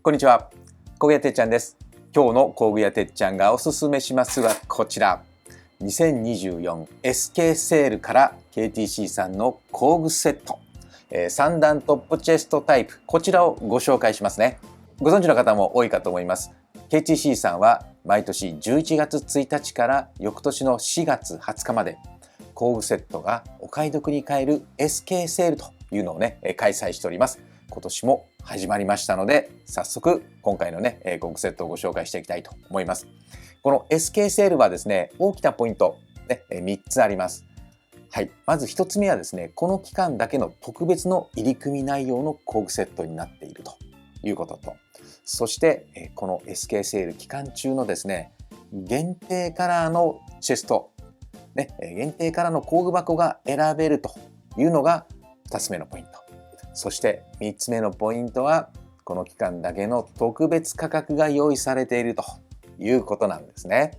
こんにちは、工具屋てっちゃんです。今日の工具屋てっちゃんがおすすめしますはこちら。2024SK セールから KTC さんの工具セット、3段トップチェストタイプ、こちらをご紹介しますね。ご存知の方も多いかと思います。KTC さんは毎年11月1日から翌年の4月20日まで工具セットがお買い得に買える SK セールというのをね、開催しております。今年も始まりましたので、早速今回のね、工具セットをご紹介していきたいと思います。この SK セールはですね、大きなポイント、ね、3つあります。はい、まず1つ目はですね、この期間だけの特別の入り組み内容の工具セットになっているということと、そしてこの SK セール期間中のですね、限定カラーのチェスト、ね、限定カラーの工具箱が選べるというのが2つ目のポイント。そして3つ目のポイントは、この期間だけの特別価格が用意されているということなんですね。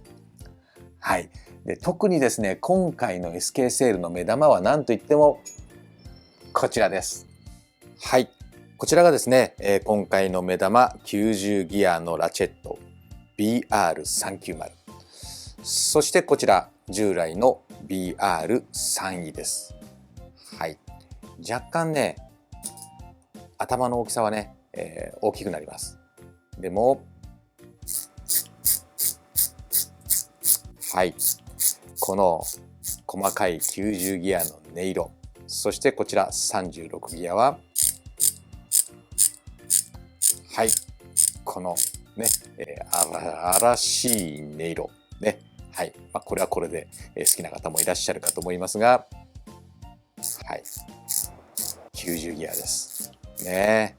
はい。で、特にですね、今回の SK セールの目玉は何といってもこちらです。はい。こちらがですね、今回の目玉90ギアのラチェット BR390。そしてこちら従来の BR3E です。はい。若干ね、頭の大きさはね、大きくなります。でも、はい、この細かい90ギアの音色、そしてこちら36ギアは、はい、このね、荒しい音色ね、はい、これはこれで好きな方もいらっしゃるかと思いますが、はい、90ギアですね。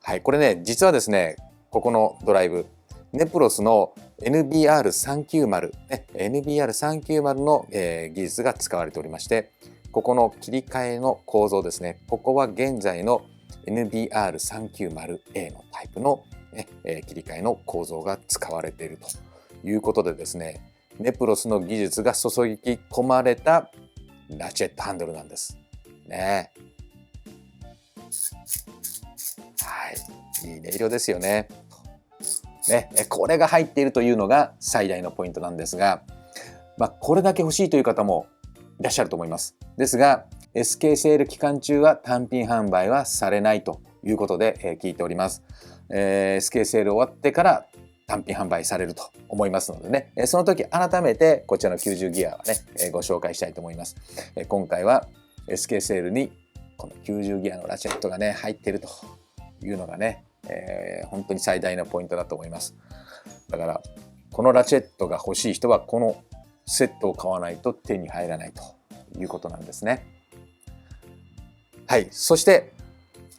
はい、これね、実はですね、ここのドライブ、ネプロスの NBR390、ね、NBR390 の、技術が使われておりまして、ここの切り替えの構造ですね、ここは現在の NBR390A のタイプの、ね、切り替えの構造が使われているということでですね、ネプロスの技術が注ぎ込まれたラチェットハンドルなんですね。はい、いい音色ですよね。ね、これが入っているというのが最大のポイントなんですが、これだけ欲しいという方もいらっしゃると思います。ですが、SK セール期間中は単品販売はされないということで、聞いております。SK セール終わってから単品販売されると思いますのでね、その時改めてこちらの90ギアはね、ご紹介したいと思います。今回は SK セールにこの90ギアのラチェットがね、入っているというのがね、本当に最大のポイントだと思います。だからこのラチェットが欲しい人はこのセットを買わないと手に入らないということなんですね。はい、そして、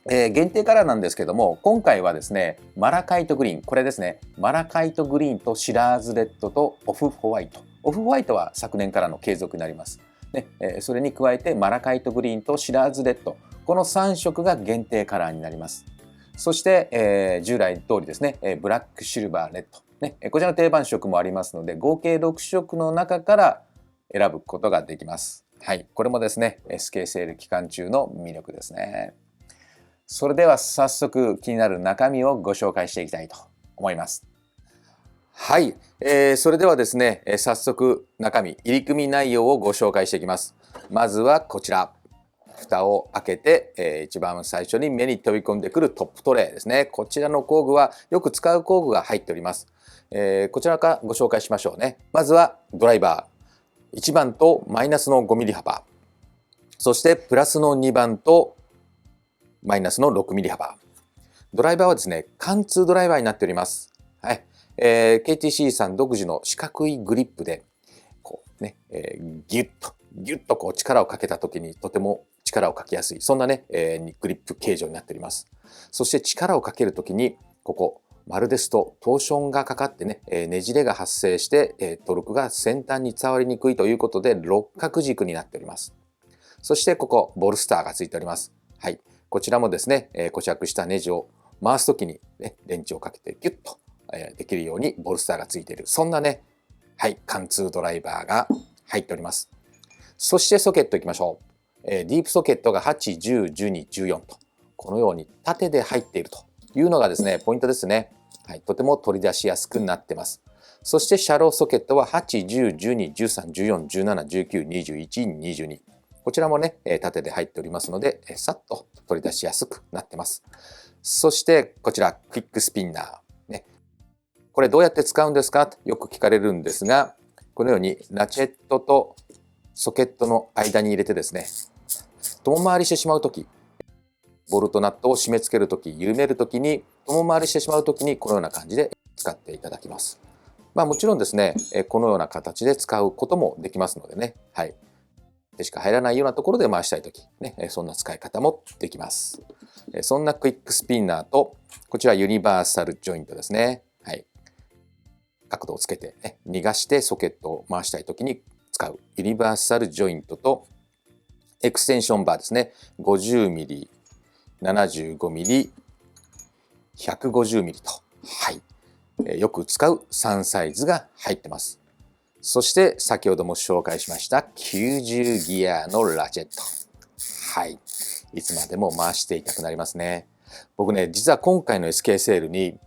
限定カラーなんですけども、今回はですね、マラカイトグリーン、これですね、マラカイトグリーンとシラーズレッドとオフホワイト。オフホワイトは昨年からの継続になります。ね、それに加えてマラカイトグリーンとシラーズレッド、この3色が限定カラーになります。そして、従来通りですね、ブラック、シルバー、レッド、ね、こちらの定番色もありますので、合計6色の中から選ぶことができます。はい、これもですね、SK セール期間中の魅力ですね。それでは早速気になる中身をご紹介していきたいと思います。はい、それではですね、早速中身、入り組み内容をご紹介していきます。まずはこちら。蓋を開けて、一番最初に目に飛び込んでくるトップトレーですね。こちらの工具はよく使う工具が入っております。こちらからご紹介しましょうね。まずはドライバー。1番とマイナスの 5mm 幅。そしてプラスの2番とマイナスの 6mm 幅。ドライバーはですね、貫通ドライバーになっております。はい。KTC さん独自の四角いグリップで、こうね、ギュッとこう力をかけた時にとても力をかけやすい、そんなね、グリップ形状になっております。そして力をかける時に、ここ、丸ですとトーションがかかってね、ねじれが発生して、トルクが先端に伝わりにくいということで、六角軸になっております。そしてここ、ボルスターがついております。はい。こちらもですね、固着したネジを回す時に、ね、レンチをかけてギュッと、できるようにボルスターがついている。そんなね、はい、貫通ドライバーが入っております。そしてソケットいきましょう。ディープソケットが8、10、12、14と、このように縦で入っているというのがですね、ポイントですね。はい、とても取り出しやすくなってます。そしてシャローソケットは8、10、12、13、14、17、19、21、22。こちらもね、縦で入っておりますので、さっと取り出しやすくなってます。そしてこちら、クイックスピンナー。ね、これどうやって使うんですかとよく聞かれるんですが、このようにラチェットとソケットの間に入れてですね、遠回りしてしまうとき、ボルトナットを締め付けるとき、緩めるときに、遠回りしてしまうときにこのような感じで使っていただきます。もちろんですね、このような形で使うこともできますのでね、はい。手しか入らないようなところで回したいとき、ね、そんな使い方もできます。そんなクイックスピンナーと、こちらユニバーサルジョイントですね。はい。角度をつけて、ね、逃がしてソケットを回したいときに使うユニバーサルジョイントと、エクステンションバーですね。50mm、75mm、150mm と。はい。よく使う3サイズが入ってます。そして先ほども紹介しました90ギアのラチェット。はい。いつまでも回していたくなりますね。僕ね、実は今回の SK セールに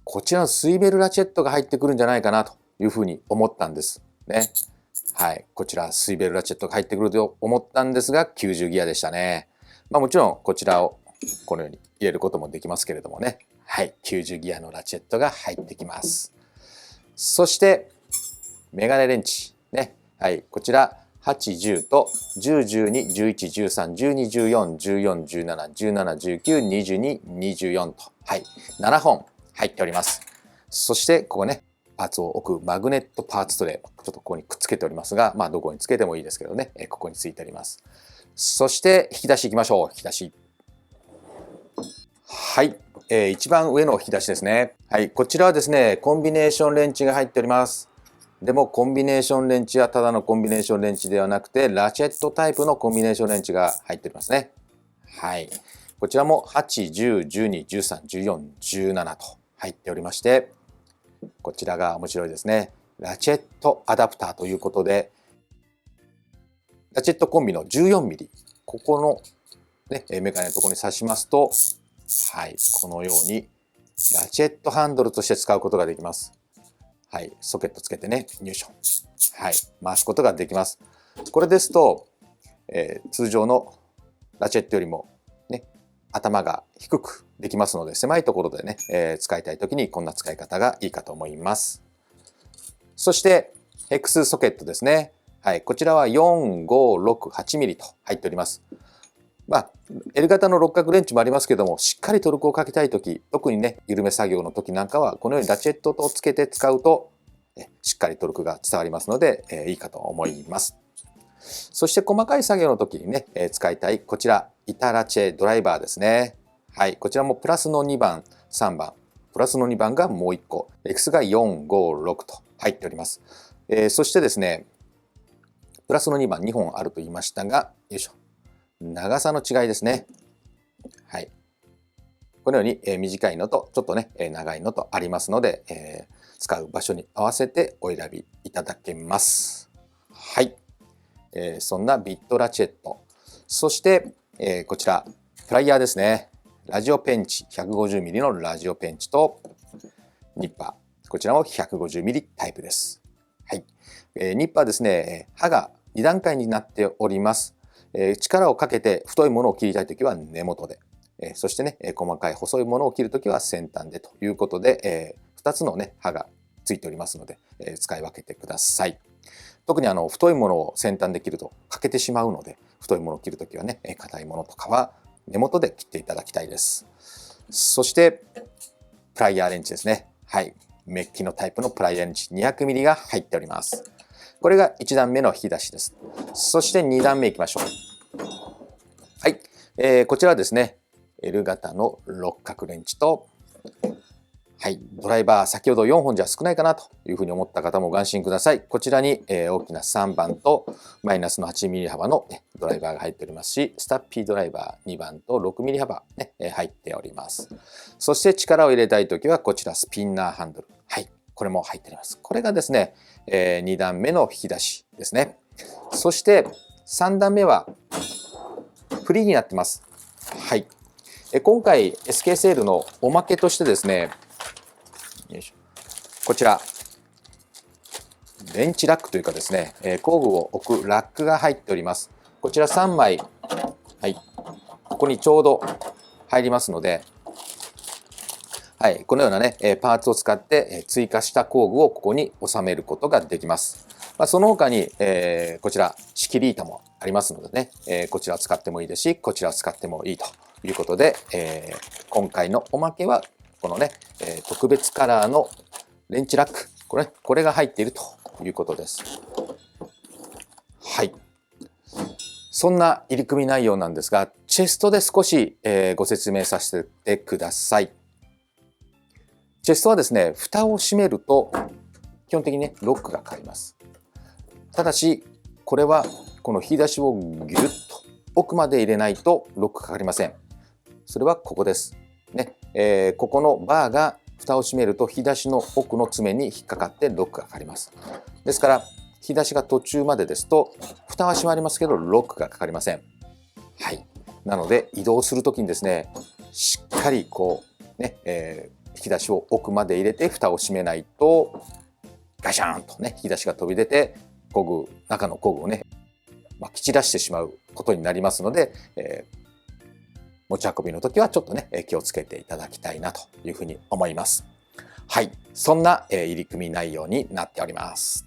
こちらのスイベルラチェットが入ってくるんじゃないかなというふうに思ったんですね。はい。こちらスイベルラチェットが入ってくると思ったんですが90ギアでしたね。もちろんこちらをこのように入れることもできますけれどもね。はい。90ギアのラチェットが入ってきます。そしてメガネレンチ。ね。はい。こちら8、10と10、12、11、13、12、14、14、17、17、19、22、24と。はい。7本入っております。そしてここね、パーツを置くマグネットパーツトレイ。ちょっとここにくっつけておりますが、どこにつけてもいいですけどね。ここについております。そして引き出しいきましょう。引き出し。はい。一番上の引き出しですね。はい。こちらはですね、コンビネーションレンチが入っております。でもコンビネーションレンチはただのコンビネーションレンチではなくて、ラチェットタイプのコンビネーションレンチが入っておりますね。はい。こちらも8、10、12、13、14、17と入っておりまして、こちらが面白いですね。ラチェットアダプターということで、ラチェットコンビの 14mm、ここの、ね、メガネのところに挿しますと、はい、このようにラチェットハンドルとして使うことができます。はい、ソケットつけてね、入手。はい、回すことができます。これですと、通常のラチェットよりもね、頭が低くできますので、狭いところでね、使いたいときにこんな使い方がいいかと思います。そして、ヘクスソケットですね。はい、こちらは4、5、6、8mm と入っております。L 型の六角レンチもありますけども、しっかりトルクをかけたいとき、特にね、緩め作業の時なんかは、このようにラチェットとつけて使うと、しっかりトルクが伝わりますので、いいかと思います。そして細かい作業の時にね、使いたいこちら、板ラチェドライバーですね。はい、こちらもプラスの2番、3番、プラスの2番がもう1個、X が4、5、6と入っております。そしてですね、プラスの2番2本あると言いましたが、よいしょ。長さの違いですね。はい。このように短いのとちょっとね長いのとありますので、使う場所に合わせてお選びいただけます。はい。そんなビットラチェット。そして、こちらプライヤーですね。ラジオペンチ 150mm のラジオペンチとニッパー。こちらも 150mm タイプです。はい。ニッパーですね。刃が2段階になっております。力をかけて太いものを切りたいときは根元で、そしてね、細かい細いものを切るときは先端でということで、2つのね、刃がついておりますので、使い分けてください。特に太いものを先端で切ると欠けてしまうので、太いものを切るときはね、硬いものとかは根元で切っていただきたいです。そして、プライヤーレンチですね。はい。メッキのタイプのプライヤーレンチ 200mm が入っております。これが1段目の引き出しです。そして2段目いきましょう。はい。こちらはですね、L 型の六角レンチと、はい、ドライバー、先ほど4本じゃ少ないかなというふうに思った方もご安心ください。こちらに、大きな3番とマイナスの 8mm 幅の、ドライバーが入っておりますし、スタッピードライバー2番と 6mm 幅、ね、入っております。そして力を入れたいときはこちらスピンナーハンドル。はい、これも入っております。これがですね、2段目の引き出しですね。そして3段目はフリーになってます。はい。今回 SK セールのおまけとしてですね、よいしょ、こちらレンチラックというかですね、工具を置くラックが入っております。こちら3枚、はい、ここにちょうど入りますので、はい、このようなね、パーツを使って追加した工具をここに収めることができます。その他に、こちら仕切り板もありますのでね、こちらを使ってもいいですし、こちらを使ってもいいということで、今回のおまけはこのね、特別カラーのレンチラック、これが入っているということです。はい。そんな入り組み内容なんですが、チェストで少し、ご説明させてください。チェストはですね、蓋を閉めると基本的にね、ロックがかかります。ただし、これはこの引き出しをギュッと奥まで入れないとロックかかりません。それはここです。ね、ここのバーが蓋を閉めると引き出しの奥の爪に引っかかってロックがかかります。ですから引き出しが途中までですと蓋は閉まりますけどロックがかかりません。はい。なので移動するときにですね、しっかりこうね、引き出しを奥まで入れて蓋を閉めないとガシャーンとね引き出しが飛び出て中の工具をね、蹴散らしてしまうことになりますので、持ち運びの時はちょっとね気をつけていただきたいなというふうに思います。はい、そんな入り組み内容になっております。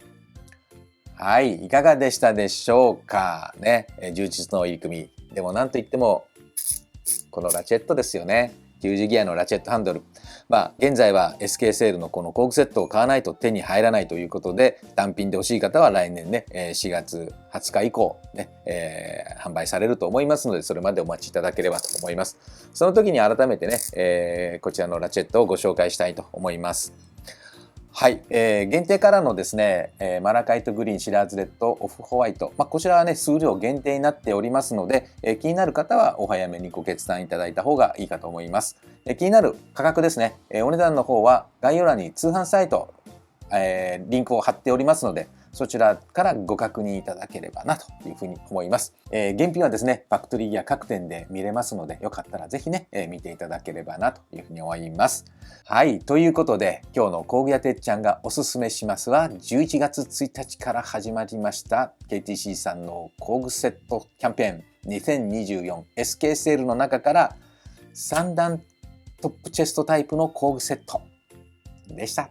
はい、いかがでしたでしょうかね。充実の入り組み。でもなんといってもこのラチェットですよね。十字ギアのラチェットハンドル。現在は SK セールのこの工具セットを買わないと手に入らないということで、単品で欲しい方は来年ね、4月20日以降ね、販売されると思いますので、それまでお待ちいただければと思います。その時に改めてね、こちらのラチェットをご紹介したいと思います。はい、限定からのですね、マラカイトグリーン、シラーズレッド、オフホワイト、こちらはね、数量限定になっておりますので、気になる方はお早めにご決断いただいた方がいいかと思います。気になる価格ですね、お値段の方は概要欄に通販サイト、リンクを貼っておりますので、そちらからご確認いただければなというふうに思います。現品はですね、ファクトリーや各店で見れますので、よかったらぜひね、見ていただければなというふうに思います。はい、ということで、今日の工具屋てっちゃんがおすすめしますは、11月1日から始まりました KTC さんの工具セットキャンペーン 2024SK セールの中から3段トップチェストタイプの工具セットでした。